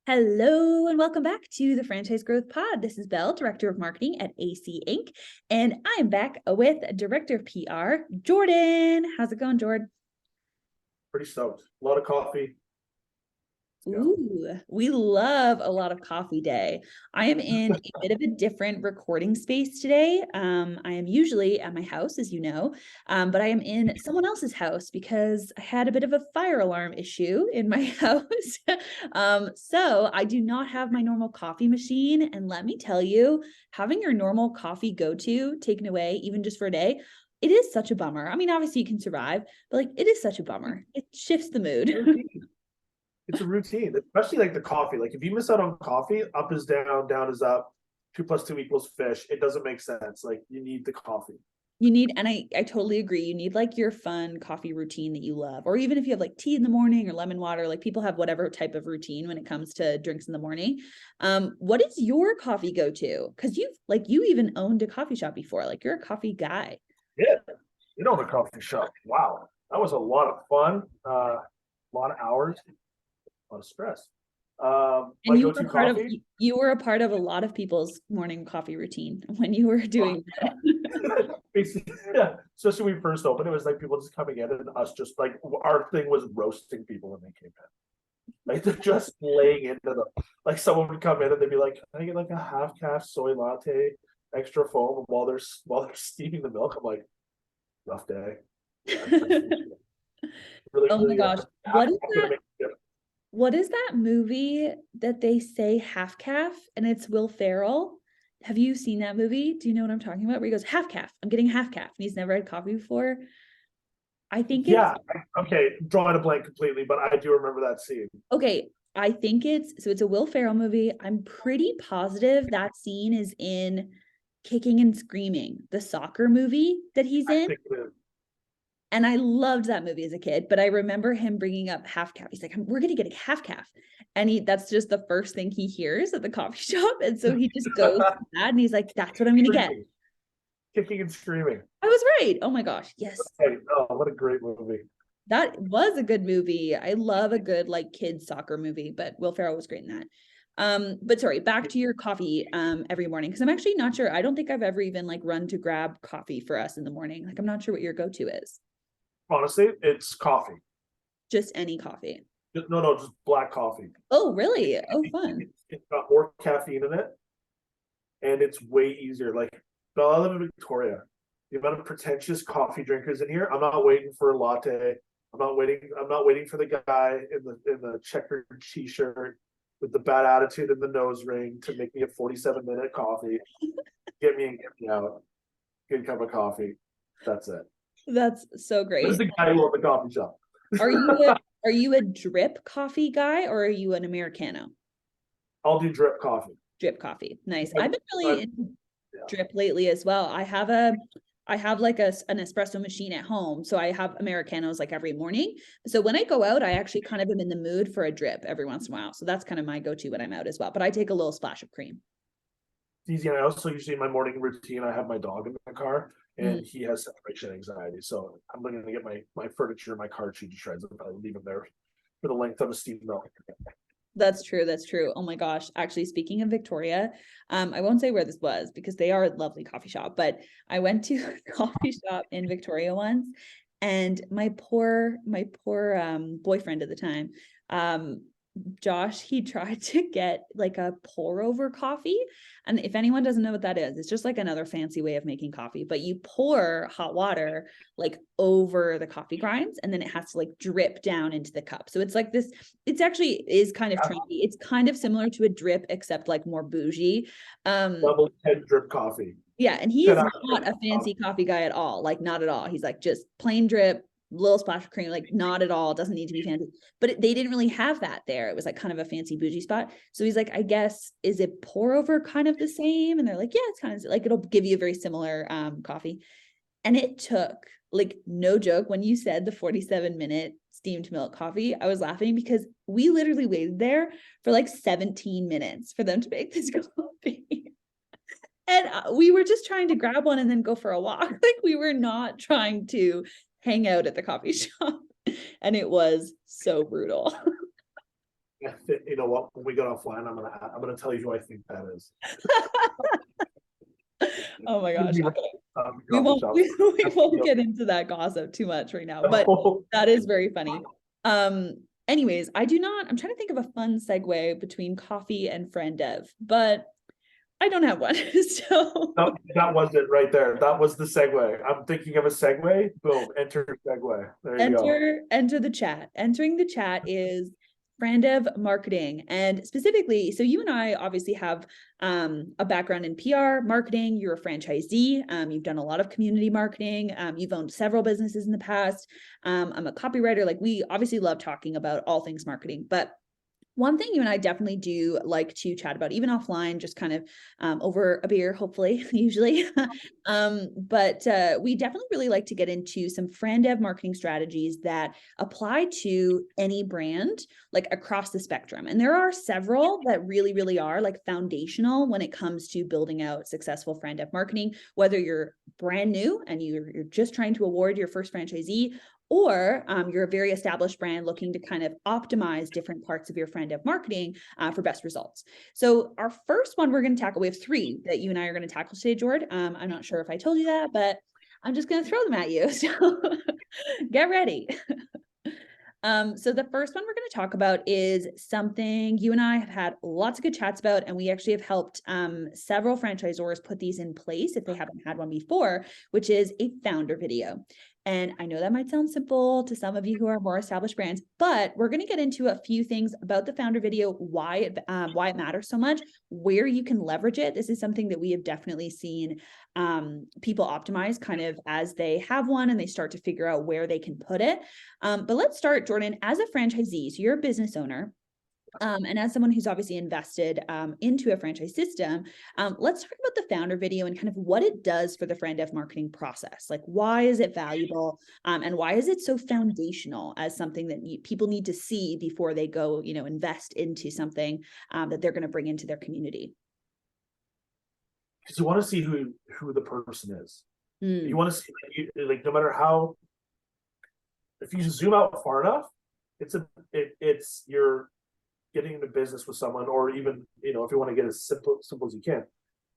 Hello and welcome back to the Franchise Growth Pod. This is Belle, Director of Marketing at AC Inc. And I'm back with Director of PR, Jordan. How's it going, Jordan? Pretty stoked. A lot of coffee. Ooh, we love a lot of coffee day. I am in a bit of a different recording space today. I am usually at my house, as you know, but I am in someone else's house because I had a bit of a fire alarm issue in my house. So I do not have my normal coffee machine. And let me tell you, having your normal coffee go-to taken away, even just for a day, it is such a bummer. I mean, obviously you can survive, but like it is such a bummer. It shifts the mood. It's a routine, especially like the coffee. Like if you miss out on coffee, up is down, down is up. 2 + 2 = fish. It doesn't make sense. Like you need the coffee. You need, and I totally agree. You need like your fun coffee routine that you love, or even if you have like tea in the morning or lemon water, like people have whatever type of routine when it comes to drinks in the morning. What is your coffee go-to? Because you even owned a coffee shop before, like you're a coffee guy. Yeah, the coffee shop. Wow, that was a lot of fun. A lot of hours, a lot of stress. And My go-to coffee. you were a part of a lot of people's morning coffee routine when you were doing that. Basically, yeah. Especially when we first opened, it was like people just coming in and us just like our thing was roasting people when they came in. Like they're just laying into them. Like someone would come in and they'd be like, "Can I get like a half calf soy latte, extra foam?" And while they're steaming the milk, I'm like, "Rough day." Really, Oh my really. gosh. Gonna make it. What is that movie that they say half calf and it's Will Ferrell? Have you seen that movie? Do you know what I'm talking about? Where he goes, half calf, I'm getting half calf. And he's never had coffee before. I think it's Yeah. Okay. Drawing a blank completely, but I do remember that scene. okay. I think it's a Will Ferrell movie. I'm pretty positive that scene is in Kicking and Screaming, the soccer movie that he's I in. think it is. And I loved that movie as a kid, but I remember him bringing up half calf. He's like, we're going to get a half calf. And that's just the first thing he hears at the coffee shop. And so he just goes to that and he's like, that's what I'm going to get. Kicking and screaming. I was right. Oh my gosh. Yes. Hey, oh, what a great movie. That was a good movie. I love a good like kids soccer movie, but Will Ferrell was great in that. But sorry, back to your coffee every morning. Cause I'm actually not sure. I don't think I've ever even like run to grab coffee for us in the morning. Like I'm not sure what your go-to is. Honestly, it's coffee. Just any coffee. No, just black coffee. Oh, really? Oh, fun. It's got more caffeine in it, and it's way easier. Like, Belle, I live in Victoria. The amount of pretentious coffee drinkers in here. I'm not waiting for a latte. I'm not waiting for the guy in the checkered t-shirt with the bad attitude and the nose ring to make me a 47-minute coffee. Get me in, get me out. Good cup of coffee. That's it. That's so This is great. the guy who owned the coffee shop. Are you a drip coffee guy or are you an Americano? I'll do drip coffee. Drip coffee. Nice. I, I've been really I, into yeah. drip lately as well. I have like an espresso machine at home. So I have Americanos like every morning. So when I go out, I actually kind of am in the mood for a drip every once in a while. So that's kind of my go-to when I'm out as well. But I take a little splash of cream. It's easy. And I also usually in my morning routine, I have my dog in the car Mm. and he has separation anxiety. So I'm going to get my furniture, my car chewed to shreds and probably leave him there for the length of a steam milk. That's true. That's true. Oh my gosh. Actually, speaking of Victoria, I won't say where this was because they are a lovely coffee shop, but I went to a coffee shop in Victoria once and my poor boyfriend at the time, Josh, he tried to get like a pour over coffee. And if anyone doesn't know what that is, it's just like another fancy way of making coffee, but you pour hot water like over the coffee grinds and then it has to like drip down into the cup. So it's like this, it's actually is kind of trendy. It's kind of similar to a drip, except like more bougie. Level 10 drip coffee. Yeah, and he 10 is out not a fancy coffee guy at all. Like not at all. He's like just plain drip, little splash of cream, like not at all. Doesn't need to be fancy. But they didn't really have that there. It was like kind of a fancy bougie spot. So he's like, I guess, is it pour over kind of the same? And they're like, yeah, it's kind of like it'll give you a very similar coffee. And it took like no joke when you said the 47-minute steamed milk coffee, I was laughing because we literally waited there for like 17 minutes for them to make this coffee. And we were just trying to grab one and then go for a walk. Like we were not trying to hang out at the coffee shop. And it was so brutal. You know what? When we get offline, I'm gonna tell you who I think that is. Oh my gosh. We Coffee won't shops. we won't get into that gossip too much right now, but that is very funny. Anyways, I'm trying to think of a fun segue between coffee and Fran Dev, but I don't have one. So That was it right there. That was the segue. I'm thinking of a segue. Boom, enter segue. There you go. enter the chat. Entering the chat is Frandev marketing. And specifically, so you and I obviously have a background in PR, marketing. You're a franchisee. You've done a lot of community marketing. You've owned several businesses in the past. I'm a copywriter. Like, we obviously love talking about all things marketing, but one thing you and I definitely do like to chat about, even offline, just kind of over a beer, hopefully, usually. But we definitely really like to get into some Fran Dev marketing strategies that apply to any brand, like across the spectrum. And there are several that really, really are like foundational when it comes to building out successful Fran Dev marketing, whether you're brand new and you're just trying to award your first franchisee, or you're a very established brand looking to kind of optimize different parts of your Fran Dev marketing for best results. So our first one we're going to tackle, we have three that you and I are going to tackle today, Jord. I'm not sure if I told you that, but I'm just going to throw them at you. So get ready. So the first one we're going to talk about is something you and I have had lots of good chats about, and we actually have helped several franchisors put these in place if they haven't had one before, which is a founder video. And I know that might sound simple to some of you who are more established brands, but we're going to get into a few things about the founder video, why it matters so much, where you can leverage it. This is something that we have definitely seen people optimize kind of as they have one and they start to figure out where they can put it. But let's start, Jordan, as a franchisee. So you're a business owner. And as someone who's obviously invested into a franchise system, let's talk about the founder video and kind of what it does for the Fran Dev marketing process. Like, why is it valuable, and why is it so foundational as something that people need to see before they go, invest into something that they're going to bring into their community? Because you want to see who the person is. You want to see, like, no matter how. If you zoom out far enough, it's you're getting into business with someone, or even, if you want to get as simple as you can,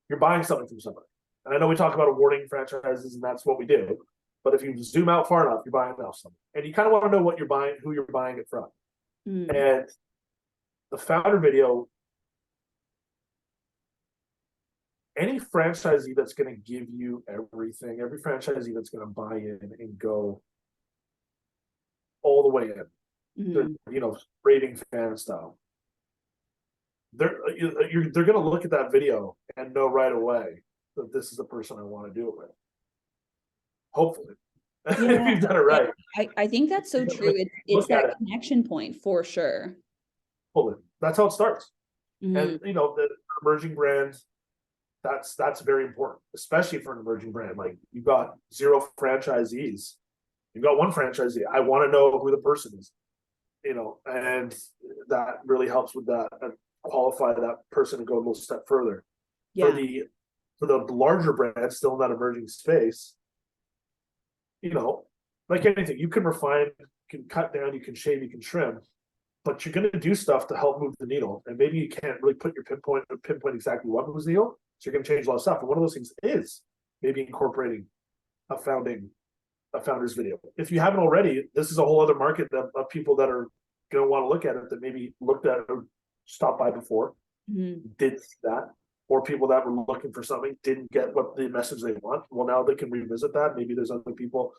you're buying something from somebody. And I know we talk about awarding franchises, and that's what we do. But if you zoom out far enough, you're buying off something, and you kind of want to know what you're buying, who you're buying it from. And the founder video, any franchisee that's going to give you everything, every franchisee that's going to buy in and go all the way in, raving fan style, they're going to look at that video and know right away that this is the person I want to do it with. Hopefully, if you've done it right. I think that's so true. It's that connection point for sure. Totally. That's how it starts. And the emerging brands, that's very important, especially for an emerging brand. Like, you've got 0 franchisees, you've got 1 franchisee. I want to know who the person is, and that really helps with that and qualify that person to go a little step further. For the larger brands still in that emerging space, like anything, you can refine, you can cut down, you can shave, you can trim, but you're going to do stuff to help move the needle. And maybe you can't really put your pinpoint exactly what moves the needle. So you're going to change a lot of stuff. And one of those things is maybe incorporating a founder's video. If you haven't already, this is a whole other market of people that are going to want to look at it, that maybe looked at it or stopped by before, didn't see that, or people that were looking for something, didn't get what the message they want. Well, now they can revisit that. Maybe there's other people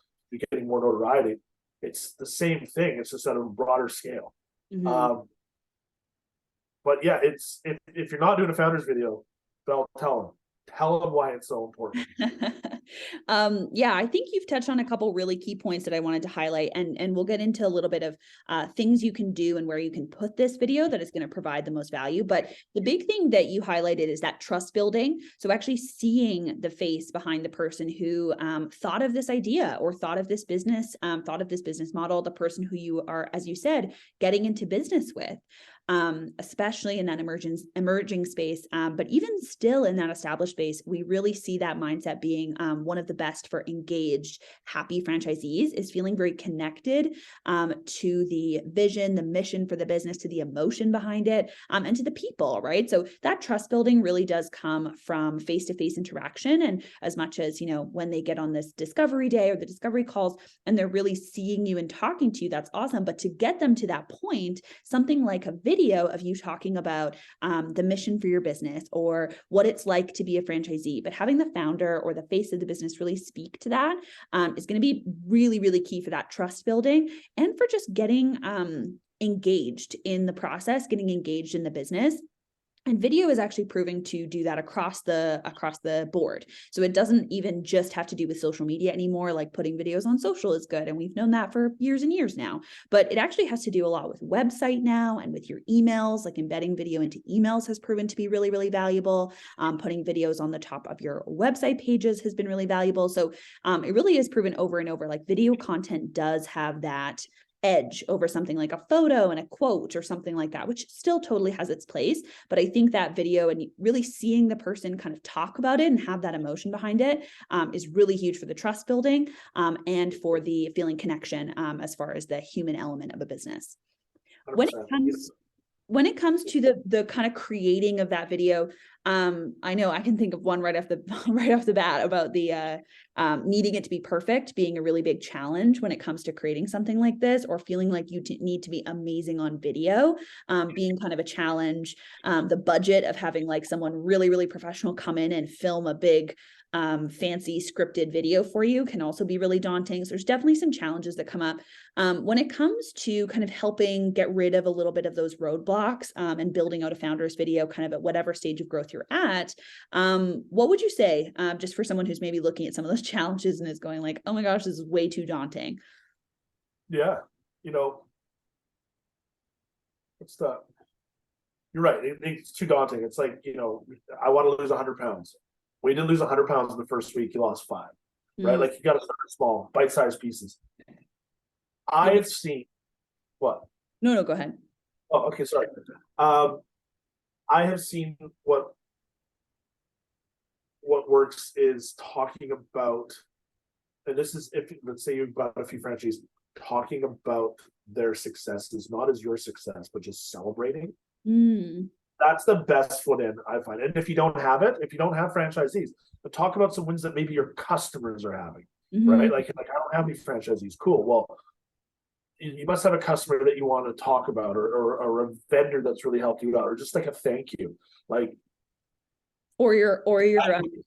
getting more notoriety. It's the same thing. It's just at a broader scale. But yeah, it's if you're not doing a founder's video, Belle, tell them why it's so important. I think you've touched on a couple really key points that I wanted to highlight, and we'll get into a little bit of things you can do and where you can put this video that is going to provide the most value. But the big thing that you highlighted is that trust building. So actually seeing the face behind the person who thought of this idea or thought of this business model, the person who you are, as you said, getting into business with. especially in that emerging space. But even still in that established space, we really see that mindset being one of the best for engaged, happy franchisees, is feeling very connected to the vision, the mission for the business, to the emotion behind it, and to the people, right? So that trust building really does come from face-to-face interaction. And as much as, when they get on this discovery day or the discovery calls and they're really seeing you and talking to you, that's awesome. But to get them to that point, something like a video of you talking about the mission for your business or what it's like to be a franchisee, but having the founder or the face of the business really speak to that is going to be really, really key for that trust building and for just getting engaged in the process, getting engaged in the business. And video is actually proving to do that across the board. So it doesn't even just have to do with social media anymore. Like putting videos on social is good. And we've known that for years and years now, but it actually has to do a lot with website now and with your emails. Like embedding video into emails has proven to be really, really valuable. Putting videos on the top of your website pages has been really valuable. So it really is proven over and over, like video content does have that edge over something like a photo and a quote or something like that, which still totally has its place. But I think that video and really seeing the person kind of talk about it and have that emotion behind it is really huge for the trust building and for the feeling connection as far as the human element of a business. 100%. When it comes to the kind of creating of that video, I know I can think of one right off the bat about the needing it to be perfect being a really big challenge when it comes to creating something like this, or feeling like you need to be amazing on video, being kind of a challenge. The budget of having like someone really, really professional come in and film a big fancy scripted video for you can also be really daunting. So there's definitely some challenges that come up when it comes to kind of helping get rid of a little bit of those roadblocks and building out a founder's video kind of at whatever stage of growth you're at. What would you say just for someone who's maybe looking at some of those challenges and is going like, oh my gosh, this is way too daunting? Yeah. You're right. It's too daunting. It's like, I want to lose 100 pounds. We didn't lose 100 pounds in the first week. You lost 5, right? Like you got to start small, bite-sized pieces. I have seen what? No, go ahead. Oh, okay. Sorry. I have seen what works is talking about, and this is if let's say you've got a few franchisees, talking about their successes, not as your success, but just celebrating. That's the best foot in, I find. And if you don't have franchisees, but talk about some wins that maybe your customers are having, right? Like I don't have any franchisees. Cool. Well, you must have a customer that you want to talk about, or a vendor that's really helped you out, or just like a thank you, like. Or your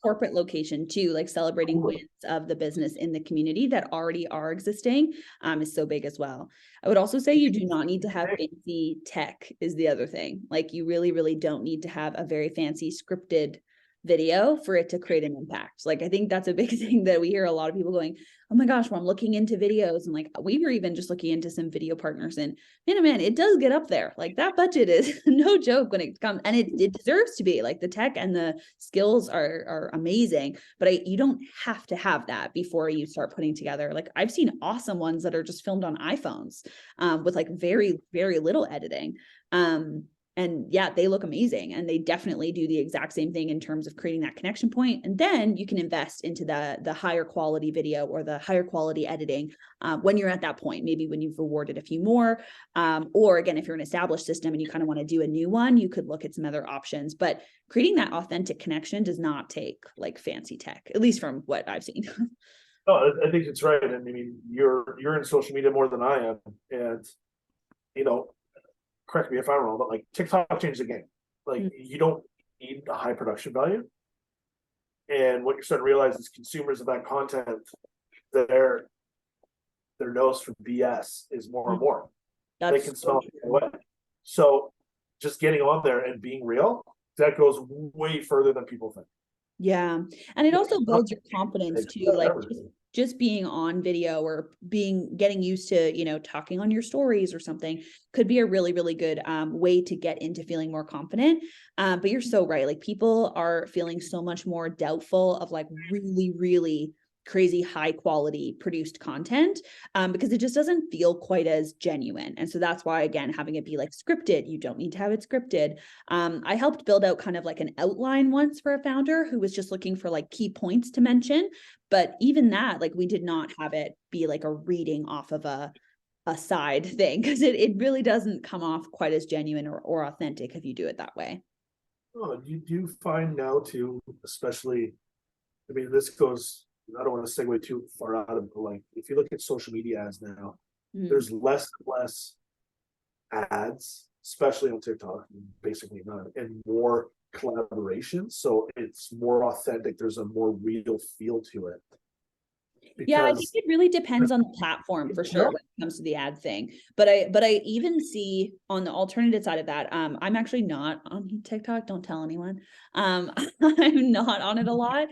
corporate location too, like celebrating wins of the business in the community that already are existing is so big as well. I would also say you do not need to have fancy tech is the other thing. Like you really, really don't need to have a very fancy scripted video for it to create an impact. Like I think that's a big thing that we hear a lot of people going, oh my gosh, well, I'm looking into videos, and like we were even just looking into some video partners, and man, it does get up there. Like that budget is no joke when it comes, and it deserves to be. Like the tech and the skills are amazing, but you don't have to have that before you start putting together. Like I've seen awesome ones that are just filmed on iPhones with like very, very little editing. And yeah, they look amazing, and they definitely do the exact same thing in terms of creating that connection point. And then you can invest into the higher quality video or the higher quality editing when you're at that point, maybe when you've rewarded a few more, or again, if you're an established system and you kind of want to do a new one, you could look at some other options. But creating that authentic connection does not take like fancy tech, at least from what I've seen. No, I think it's right. And I mean, you're in social media more than I am, and correct me if I'm wrong, but like TikTok changed the game. Like you don't need a high production value. And what you're starting to realize is consumers of that content, their nose for BS is more and more. They can smell it away. So just getting on there and being real, that goes way further than people think. Yeah. And it also builds your confidence too. Like just being on video or getting used to, talking on your stories or something could be a really, really good way to get into feeling more confident. But you're so right. Like people are feeling so much more doubtful of like really, really crazy high quality produced content, because it just doesn't feel quite as genuine. And so that's why, again, having it be like scripted, you don't need to have it scripted. I helped build out kind of like an outline once for a founder who was just looking for like key points to mention. But even that, like, we did not have it be like a reading off of a side thing, because it really doesn't come off quite as genuine or authentic if you do it that way. Oh, you do find now too, especially, I mean, this goes, I don't want to segue too far out of it, but like, if you look at social media ads now, there's less and less ads, especially on TikTok, basically none, and more collaboration. So it's more authentic. There's a more real feel to it. Yeah, I think it really depends on the platform for sure when it comes to the ad thing. But I even see on the alternative side of that, I'm actually not on TikTok. Don't tell anyone. I'm not on it a lot.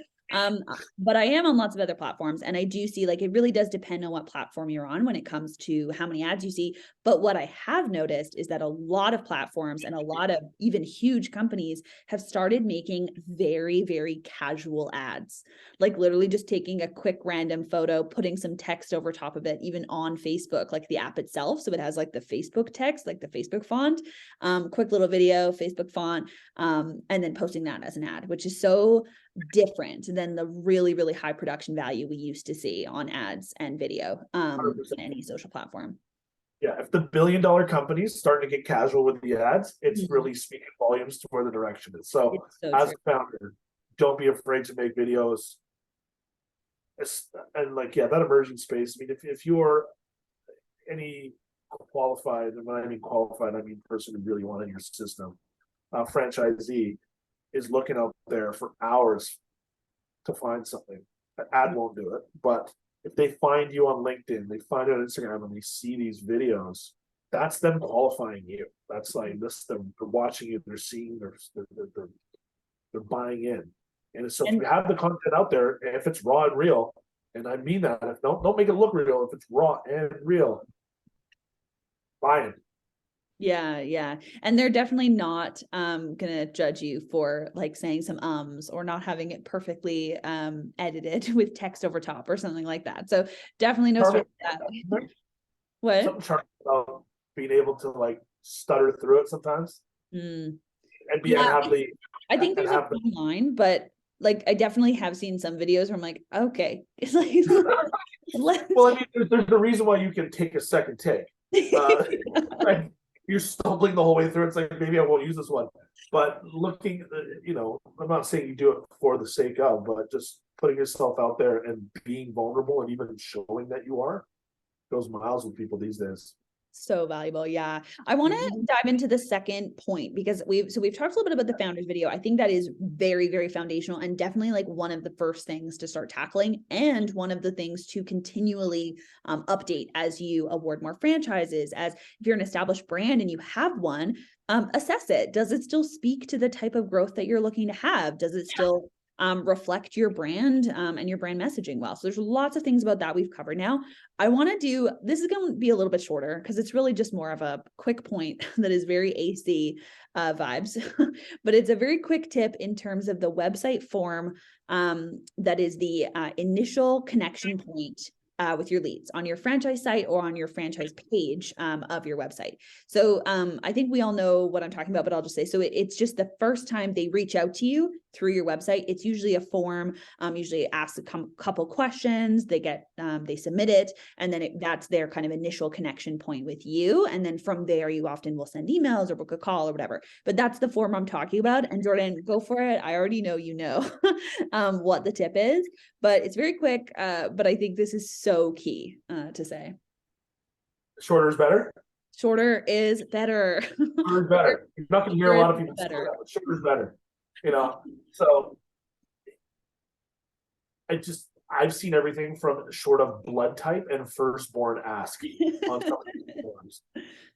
But I am on lots of other platforms, and I do see, like, it really does depend on what platform you're on when it comes to how many ads you see. But what I have noticed is that a lot of platforms and a lot of even huge companies have started making very, very casual ads, like literally just taking a quick random photo, putting some text over top of it, even on Facebook, like the app itself. So it has like the Facebook text, like the Facebook font, quick little video, Facebook font, and then posting that as an ad, which is so different than the really, really high production value we used to see on ads and video, on any social platform. Yeah, if the billion-dollar companies starting to get casual with the ads, it's really speaking volumes to where the direction is. So, as a founder, don't be afraid to make videos. And like, yeah, that emerging space. I mean, if you're any qualified, and when I mean qualified, I mean person who really wanted your system, franchisee is looking out there for hours to find something. An ad won't do it, but if they find you on LinkedIn, they find you on Instagram, and they see these videos, that's them qualifying you. That's like this, they're watching you, they're seeing, they're buying in. And so if you have the content out there, if it's raw and real, and I mean that, if don't make it look real, if it's raw and real, buy it. Yeah. And they're definitely not gonna judge you for like saying some or not having it perfectly edited with text over top or something like that. So definitely no stress with that. What? Something charming about being able to like stutter through it sometimes. And have the I think there's a fine line, but like I definitely have seen some videos where I'm like, okay, it's like well, I mean, there's a reason why you can take a second take. Like, you're stumbling the whole way through. It's like, maybe I won't use this one. But looking, I'm not saying you do it for the sake of, but just putting yourself out there and being vulnerable and even showing that you are goes miles with people these days. So valuable. Yeah. I want to dive into the second point, because we've talked a little bit about the founders video. I think that is very, very foundational and definitely like one of the first things to start tackling, and one of the things to continually update as you award more franchises. As if you're an established brand and you have one, assess it. Does it still speak to the type of growth that you're looking to have? Does it still reflect your brand and your brand messaging well? So there's lots of things about that we've covered now. I want to do, this is going to be a little bit shorter because it's really just more of a quick point that is very AC vibes, but it's a very quick tip in terms of the website form that is the initial connection point with your leads on your franchise site or on your franchise page of your website. So I think we all know what I'm talking about, but I'll just say, so it's just the first time they reach out to you through your website. It's usually a form, usually asks a couple questions, they submit it, and then that's their kind of initial connection point with you. And then from there, you often will send emails or book a call or whatever, but that's the form I'm talking about. And Jordan, go for it. I already know, what the tip is, but it's very quick. But I think this is so key to say. Shorter is better. Shorter is better. Shorter is better. You're not going to hear a lot of people say that, but shorter is better. So I've seen everything from short of blood type and firstborn ask on some of these forms.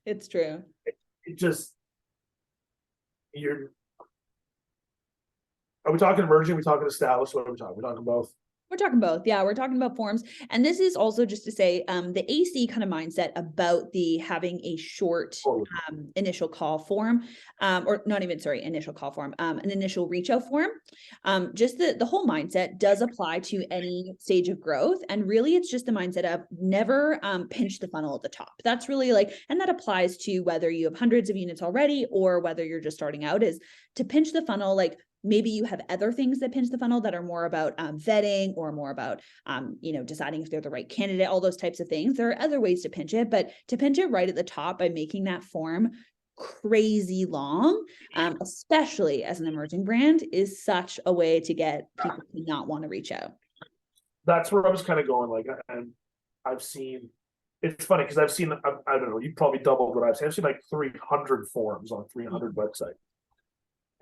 It's true. Are we talking emerging? Are we talking established? What are we talking? We're talking both. We're talking both. Yeah, we're talking about forms. And this is also just to say the AC kind of mindset about the having a short Totally. initial call form, or not even, sorry, initial call form, an initial reach out form. Just the whole mindset does apply to any stage of growth. And really, it's just the mindset of never pinch the funnel at the top. That's really like, and that applies to whether you have hundreds of units already or whether you're just starting out, is to pinch the funnel. Like, maybe you have other things that pinch the funnel that are more about vetting or more about, deciding if they're the right candidate, all those types of things. There are other ways to pinch it, but to pinch it right at the top by making that form crazy long, especially as an emerging brand, is such a way to get people to not want to reach out. That's where I was kind of going. Like, and I've seen, it's funny because I've seen, I don't know, you probably doubled what I've seen. I've seen like 300 forums on 300 websites.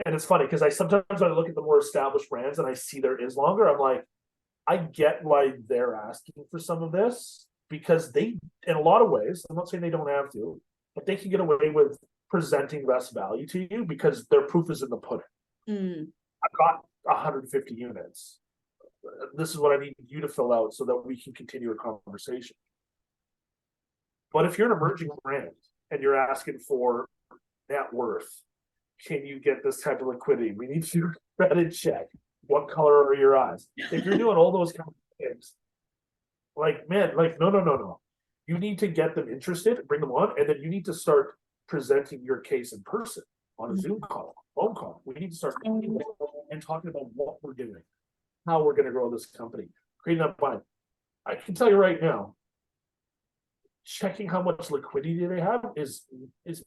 And it's funny because I sometimes when I look at the more established brands and I see there is longer, I'm like, I get why they're asking for some of this, because they, in a lot of ways, I'm not saying they don't have to, but they can get away with presenting less value to you because their proof is in the pudding. I've got 150 units. This is what I need you to fill out so that we can continue a conversation. But if you're an emerging brand and you're asking for net worth, can you get this type of liquidity? We need your credit check. What color are your eyes? If you're doing all those kind of things, like, man, like, no. You need to get them interested, bring them on, and then you need to start presenting your case in person on a Zoom call, phone call. We need to start and talking about what we're doing, how we're going to grow this company, creating that mind. I can tell you right now, checking how much liquidity they have is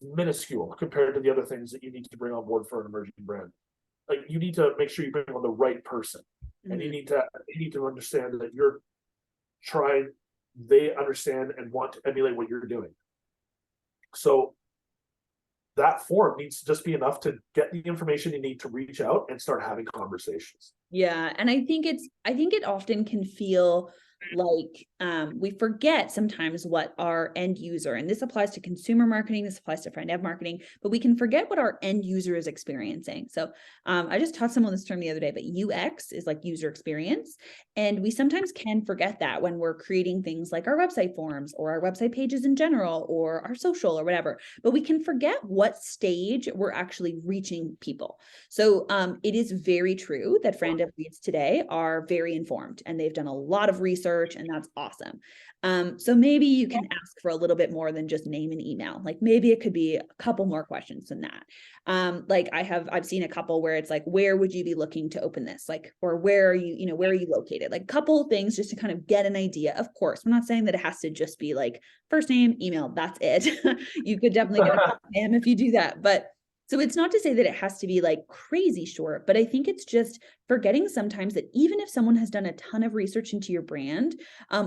minuscule compared to the other things that you need to bring on board for an emerging brand. Like, you need to make sure you bring on the right person, and you need to understand that you're trying, they understand and want to emulate what you're doing. So that form needs to just be enough to get the information you need to reach out and start having conversations. Yeah. And I think it often can feel like we forget sometimes what our end user, and this applies to consumer marketing, this applies to friend marketing, but we can forget what our end user is experiencing. So I just taught someone this term the other day, but UX is like user experience. And we sometimes can forget that when we're creating things like our website forms or our website pages in general or our social or whatever, but we can forget what stage we're actually reaching people. So it is very true that friend leads today are very informed and they've done a lot of research, and that's awesome. So maybe you can ask for a little bit more than just name and email. Like, maybe it could be a couple more questions than that. Like I've seen a couple where it's like, where would you be looking to open this? Like, or where are you, where are you located? Like, a couple of things just to kind of get an idea. Of course, I'm not saying that it has to just be like first name, email, that's it. You could definitely get a spam if you do that, but so it's not to say that it has to be like crazy short, but I think it's just forgetting sometimes that even if someone has done a ton of research into your brand,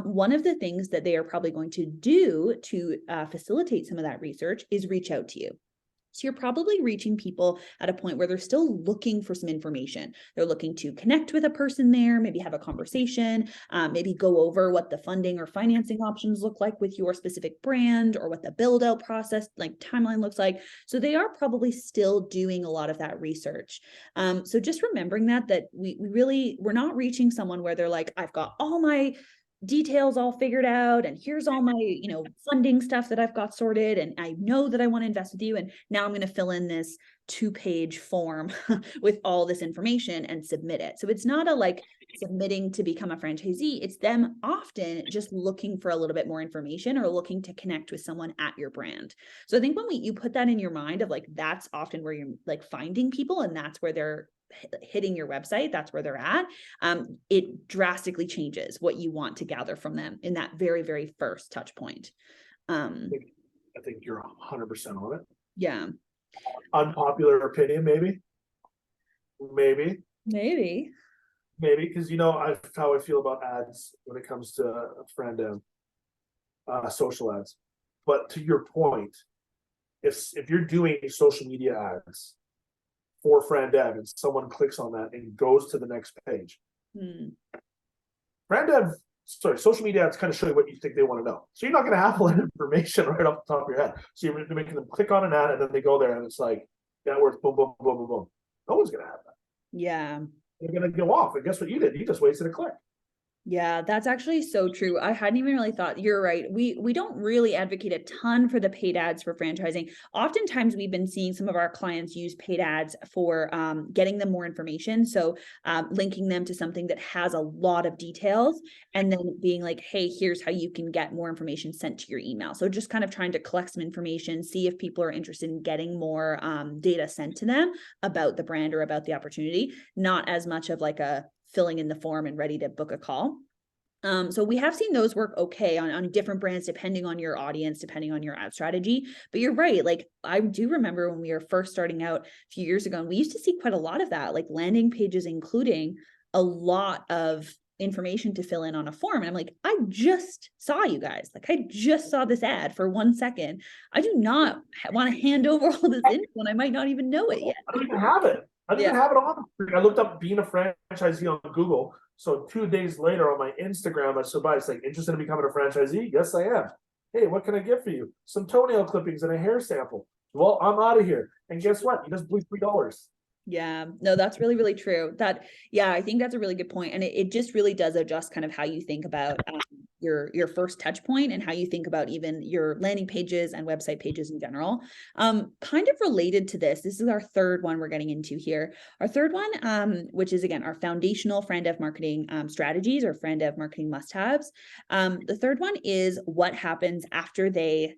one of the things that they are probably going to do to facilitate some of that research is reach out to you. So you're probably reaching people at a point where they're still looking for some information. They're looking to connect with a person there, maybe have a conversation, maybe go over what the funding or financing options look like with your specific brand, or what the build out process, like timeline, looks like. So they are probably still doing a lot of that research. So just remembering that we're not reaching someone where they're like, I've got all my details all figured out, and here's all my funding stuff that I've got sorted, and I know that I want to invest with you, and now I'm going to fill in this 2-page form with all this information and submit it. So it's not a like submitting to become a franchisee, it's them often just looking for a little bit more information or looking to connect with someone at your brand. So I think when you put that in your mind of like, that's often where you're like finding people, and that's where they're hitting your website, that's where they're at, it drastically changes what you want to gather from them in that very, very first touch point. I think you're 100% on it. Yeah. Unpopular opinion, maybe, because how I feel about ads when it comes to friend social ads. But to your point, if you're doing social media ads for Fran Dev and someone clicks on that and goes to the next page, social media ads kind of show you what you think they want to know. So you're not going to have all that information right off the top of your head. So you're making them click on an ad, and then they go there and it's like, that works, boom, boom, boom, boom, boom. No one's going to have that. Yeah. They're going to go off. And guess what you did? You just wasted a click. Yeah, that's actually so true. I hadn't even really thought. You're right. We don't really advocate a ton for the paid ads for franchising. Oftentimes we've been seeing some of our clients use paid ads for getting them more information. So linking them to something that has a lot of details and then being like, hey, here's how you can get more information sent to your email. So just kind of trying to collect some information, see if people are interested in getting more data sent to them about the brand or about the opportunity, not as much of like a filling in the form and ready to book a call. So we have seen those work okay on different brands, depending on your audience, depending on your ad strategy. But you're right. Like I do remember when we were first starting out a few years ago, and we used to see quite a lot of that, like landing pages, including a lot of information to fill in on a form. And I'm like, I just saw you guys. Like I just saw this ad for 1 second. I do not want to hand over all this info and I might not even know it yet. I don't even have it. I don't Yeah. even have it on. I looked up being a franchisee on Google. So 2 days later on my Instagram, I said, "It's like interested in becoming a franchisee." Yes, I am. Hey, what can I get for you? Some toenail clippings and a hair sample. Well, I'm out of here. And guess what? He just blew $3. Yeah, no, that's really, really true. Yeah, I think that's a really good point. And it just really does adjust kind of how you think about your first touch point and how you think about even your landing pages and website pages in general. Kind of related to this is our third one we're getting into here. Our third one, which is again, our foundational Fran Dev marketing strategies or Fran Dev marketing must-haves. The third one is what happens after they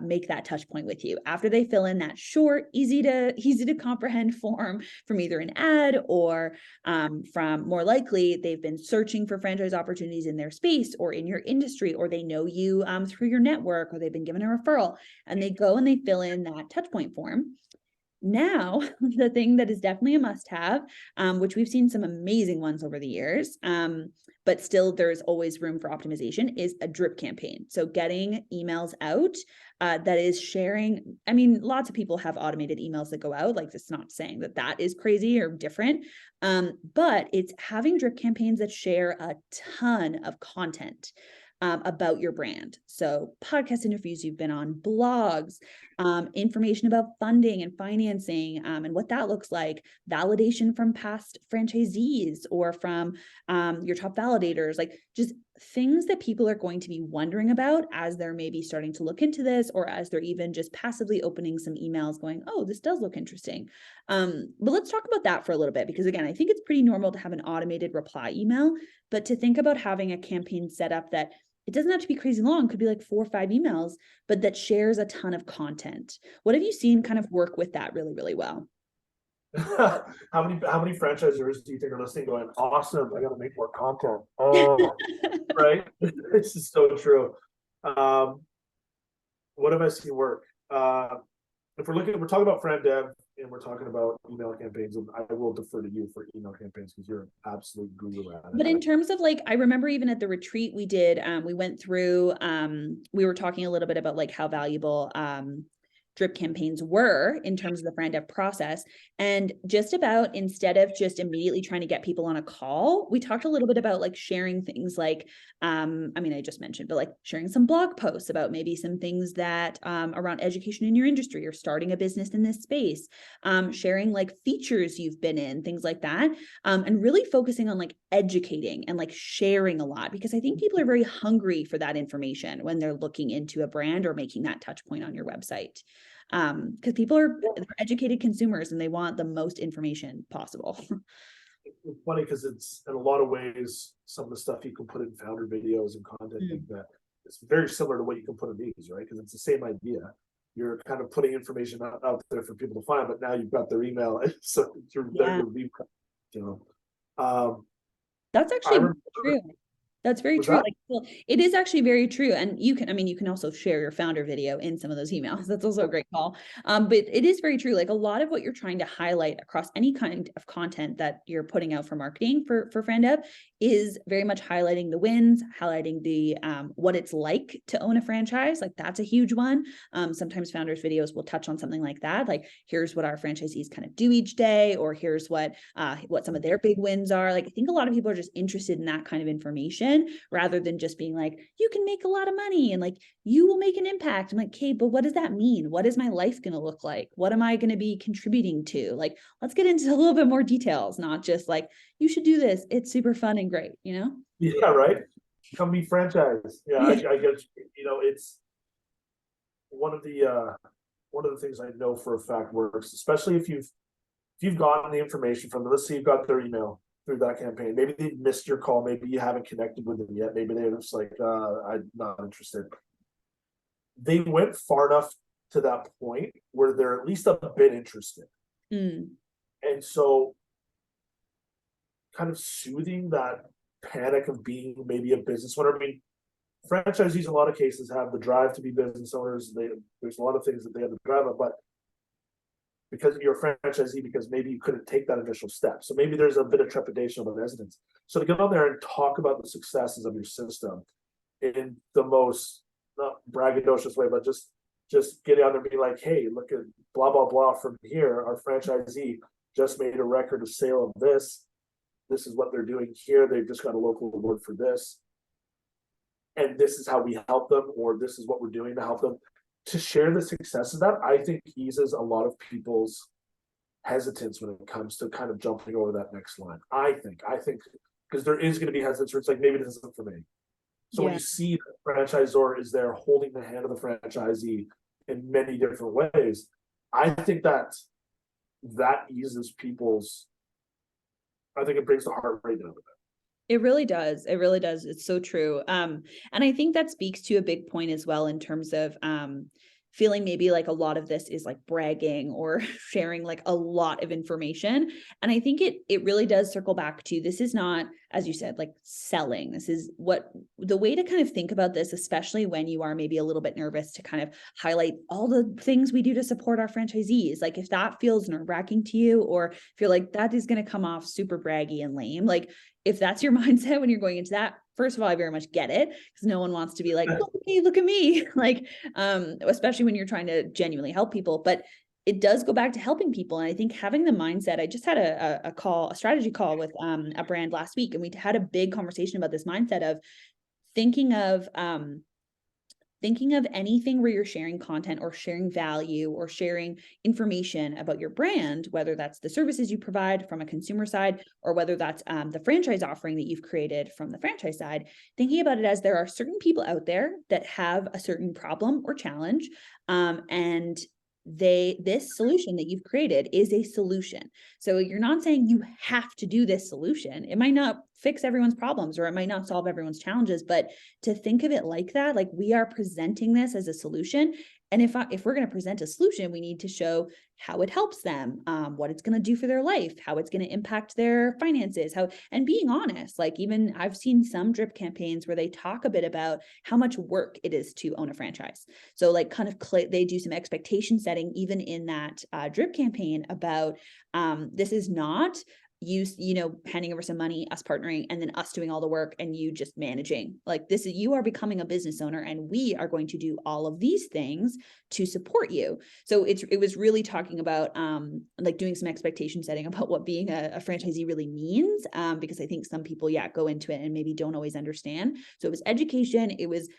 make that touch point with you after they fill in that short, easy to comprehend form from either an ad or from more likely they've been searching for franchise opportunities in their space or in your industry, or they know you through your network, or they've been given a referral, and they go and they fill in that touch point form. Now, the thing that is definitely a must-have, which we've seen some amazing ones over the years, but still there's always room for optimization, is a drip campaign. So getting emails out that is sharing. I mean, lots of people have automated emails that go out. Like, it's not saying that that is crazy or different, but it's having drip campaigns that share a ton of content about your brand. So podcast interviews you've been on, blogs, information about funding and financing and what that looks like, validation from past franchisees or from your top validators, like just things that people are going to be wondering about as they're maybe starting to look into this, or as they're even just passively opening some emails going, oh, this does look interesting. But let's talk about that for a little bit, because again, I think it's pretty normal to have an automated reply email, but to think about having a campaign set up that it doesn't have to be crazy long, could be like 4 or 5 emails, but that shares a ton of content. What have you seen kind of work with that really, really well? How many franchisors do you think are listening going, awesome, I gotta make more content? Oh, right. This is so true. What have I seen work? If we're talking about Fran Dev and we're talking about email campaigns, and I will defer to you for email campaigns because you're an absolute guru at it. But in terms of like, I remember even at the retreat we did, we went through, we were talking a little bit about like how valuable drip campaigns were in terms of the Fran Dev process. And just about, instead of just immediately trying to get people on a call, we talked a little bit about like sharing things like, I mean, I just mentioned, but like sharing some blog posts about maybe some things that around education in your industry or starting a business in this space, sharing like features you've been in, things like that. And really focusing on like educating and like sharing a lot, because I think people are very hungry for that information when they're looking into a brand or making that touch point on your website. Because people are educated consumers and they want the most information possible. It's funny because it's in a lot of ways some of the stuff you can put in founder videos and content like that. It's very similar to what you can put in these, right? Because it's the same idea. You're kind of putting information out there for people to find, but now you've got their email, so through their email, you know. That's actually true. That's very true. Like, well, it is actually very true. And you can, I mean, you can also share your founder video in some of those emails. That's also a great call. But it is very true. Like a lot of what you're trying to highlight across any kind of content that you're putting out for marketing for Fran Dev is very much highlighting the wins, highlighting the what it's like to own a franchise. Like that's a huge one. Sometimes founders videos will touch on something like that. Like here's what our franchisees kind of do each day, or here's what some of their big wins are. Like I think a lot of people are just interested in that kind of information. information rather than just being like, you can make a lot of money and like, you will make an impact. I'm like, okay, but what does that mean? What is my life going to look like? What am I going to be contributing to? Like, let's get into a little bit more details, not just like, you should do this. It's super fun and great, you know? Yeah, right. Company franchise. Yeah, Yeah. I guess, it's one of the things I know for a fact works, especially if you've gotten the information from them. Let's say you've got their email through that campaign. Maybe they missed your call. Maybe you haven't connected with them yet. Maybe they're just like, I'm not interested. They went far enough to that point where they're at least a bit interested. Mm. And so kind of soothing that panic of being maybe a business owner. I mean, franchisees in a lot of cases have the drive to be business owners. There's a lot of things that they have to drive on, but because you're a franchisee, because maybe you couldn't take that initial step. So maybe there's a bit of trepidation of the residents. So to get on there and talk about the successes of your system in the most, not braggadocious way, but just getting out there and being like, hey, look at blah, blah, blah from here. Our franchisee just made a record of sale of this. This is what they're doing here. They've just got a local award for this. And this is how we help them, or this is what we're doing to help them. To share the success of that, I think eases a lot of people's hesitance when it comes to kind of jumping over that next line. I think because there is going to be hesitance where it's like, maybe this isn't for me. So when you see the franchisor is there holding the hand of the franchisee in many different ways, I think that eases people's, I think it brings the heart rate down a bit. It really does. It really does. It's so true. And I think that speaks to a big point as well in terms of feeling maybe like a lot of this is like bragging or sharing like a lot of information. And I think it really does circle back to, this is not, as you said, like selling. This is what the way to kind of think about this, especially when you are maybe a little bit nervous, to kind of highlight all the things we do to support our franchisees. Like if that feels nerve-wracking to you, or if you're like, that is going to come off super braggy and lame, like if that's your mindset when you're going into that, first of all, I very much get it, because no one wants to be like, oh, hey, look at me. Like, especially when you're trying to genuinely help people, but it does go back to helping people. And I think having the mindset, I just had a strategy call with a brand last week, and we had a big conversation about this mindset of thinking of anything where you're sharing content or sharing value or sharing information about your brand, whether that's the services you provide from a consumer side, or whether that's the franchise offering that you've created from the franchise side, thinking about it as there are certain people out there that have a certain problem or challenge, and this solution that you've created is a solution. So you're not saying you have to do this solution. It might not fix everyone's problems, or it might not solve everyone's challenges, but to think of it like that, like we are presenting this as a solution. And if we're going to present a solution, we need to show how it helps them, what it's going to do for their life, how it's going to impact their finances, and being honest. Like, even I've seen some drip campaigns where they talk a bit about how much work it is to own a franchise. So like kind of they do some expectation setting even in that drip campaign about this is not you handing over some money, us partnering, and then us doing all the work and you just managing. Like, this is, you are becoming a business owner and we are going to do all of these things to support you. So it was really talking about like doing some expectation setting about what being a franchisee really means, because I think some people go into it and maybe don't always understand. So it was education. It was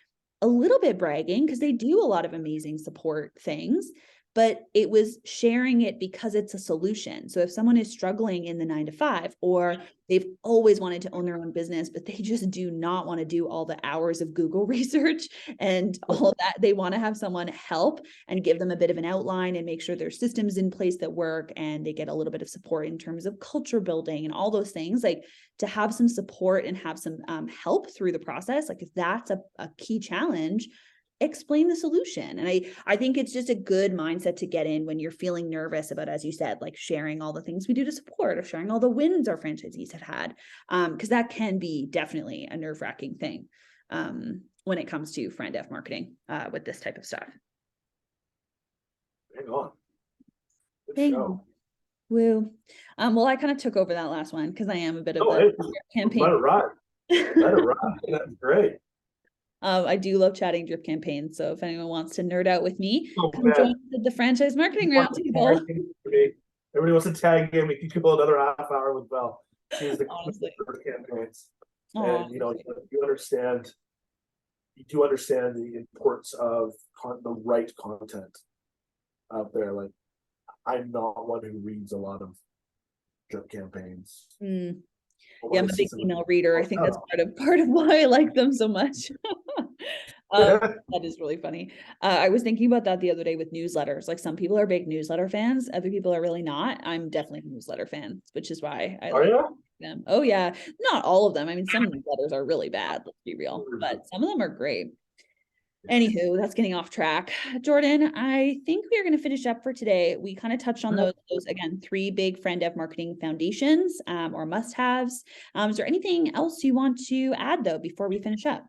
a little bit bragging because they do a lot of amazing support things, but it was sharing it because it's a solution. So if someone is struggling in the 9 to 5, or they've always wanted to own their own business, but they just do not want to do all the hours of Google research and all of that, they want to have someone help and give them a bit of an outline and make sure there's systems in place that work, and they get a little bit of support in terms of culture building and all those things. Like, to have some support and have some help through the process, like if that's a key challenge, explain the solution. And I think it's just a good mindset to get in when you're feeling nervous about, as you said, like sharing all the things we do to support, or sharing all the wins our franchisees have had, because that can be definitely a nerve-wracking thing when it comes to Fran Def marketing with this type of stuff. Hang on. Good Hang show. on. Woo. Well, I kind of took over that last one because I am a bit of a campaign. Let it ride. Let it ride. That's great. I do love chatting drip campaigns. So if anyone wants to nerd out with me, come man. join the franchise marketing roundtable. Everybody wants to tag in. We can go another half hour with Belle. She's the Honestly. campaigns. Oh, And you do understand the importance of the right content out there. Like, I'm not one who reads a lot of drip campaigns. mm. But Yeah, when I'm I a see big something, email reader. I think that's oh, part of why I like them so much. That is really funny. I was thinking about that the other day with newsletters. Like some people are big newsletter fans, other people are really not. I'm definitely a newsletter fan, which is why I are like you? them. Oh yeah, not all of them. I mean, some newsletters are really bad, let's be real, but some of them are great. Anywho, that's getting off track. Jordan, I think we are going to finish up for today. We kind of touched on those again, 3 big Fran Dev marketing foundations or must-haves. Is there anything else you want to add though before we finish up?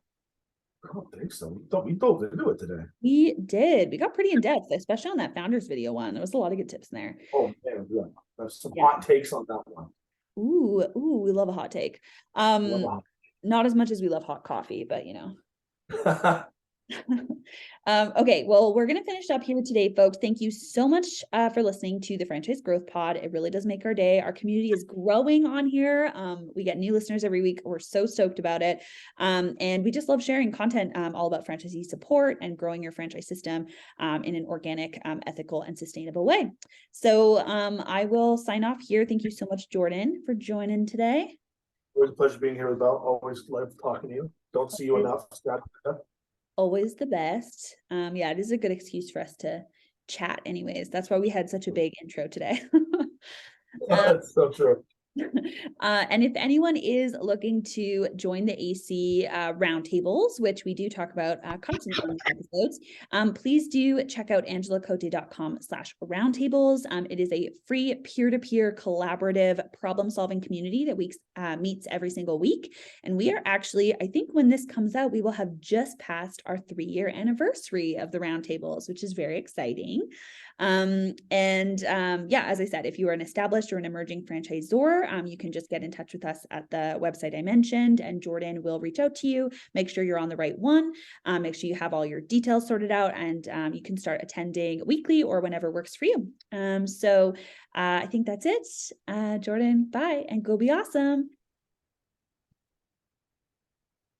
I don't think so. We dove into it today. We did. We got pretty in depth, especially on that founders video one. There was a lot of good tips in there. Oh man, yeah. There's some Yeah. hot takes on that one. Ooh, we love a hot take. Not as much as we love hot coffee, but you know. Okay, well, we're going to finish up here today, folks. Thank you so much for listening to the Franchise Growth Pod. It really does make our day. Our community is growing on here. We get new listeners every week. We're so stoked about it. And we just love sharing content all about franchisee support and growing your franchise system in an organic, ethical, and sustainable way. So I will sign off here. Thank you so much, Jordan, for joining today. Always a pleasure being here with Belle. Always love talking to you. Don't see you enough. Always the best. Yeah, it is a good excuse for us to chat anyways. That's why we had such a big intro today. That's so true. And if anyone is looking to join the AC roundtables, which we do talk about constantly on these episodes, please do check out angelacote.com/roundtables. It is a free peer-to-peer collaborative problem-solving community that meets every single week. And we are actually, I think when this comes out, we will have just passed our 3-year anniversary of the roundtables, which is very exciting. Yeah, as I said, if you are an established or an emerging franchisor, you can just get in touch with us at the website I mentioned, and Jordan will reach out to you, make sure you're on the right one, make sure you have all your details sorted out, and you can start attending weekly or whenever works for you. I think that's it. Jordan, bye, and go be awesome.